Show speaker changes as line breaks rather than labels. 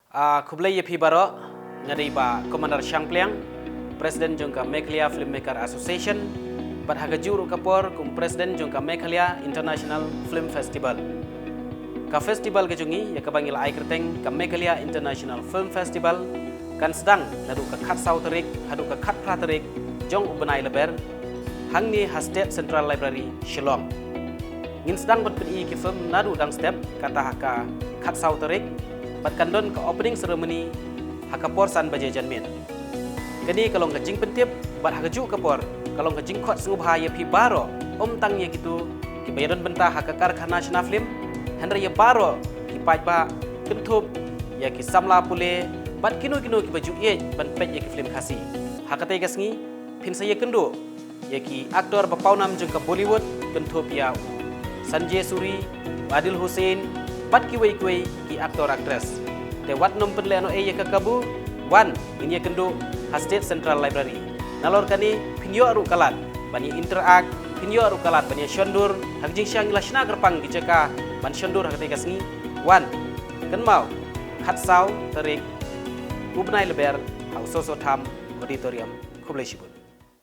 Kublai Yepi Baro, Ngadiba Commander Shangpliang, Presiden Jongka Meghalaya Filmmaker Association, Bat Hagajuru Kapor kum Presiden Jongka Meghalaya International Film Festival. Ka festival kejungi ya kabangil ai kerteng ka Meghalaya International Film Festival kan sedang nadu ka khat sau terik hadu ka khat pra terik jong ubenai leber hangni State Central Library Shillong. Ngin sedang berpedi ki film nadu dang step kata haka khat sau terik bat kandon ke opening ceremony hakapor san baje janmin. Kini kalau ngajing pentip bat hagaju kapor kalau ngajing khot sengubha ya pi baro tangnya gitu ki bayaran bentah hakakar national film Henry ya baro ki pajba kentup ya ki samla pule bat kinu ki baju ye ban pej ya ki film khasi hakate gasngi pin saya kendo ya ki aktor bapaunam jeng ke Bollywood kentup ya Sanjay Suri Adil Hussein bat ki wei ki aktor aktris te wat nom penleno ya kakabu wan ini kendo State Central Library nalor kani pinyo aru kalat bani interact pinyo aru kalat bani shondur hagjing syang lashna gerpang gijaka ban shondur hakate gasngi wan kan mau khat sau terik ubnai leber hausoso tham auditorium Kublai Shibut.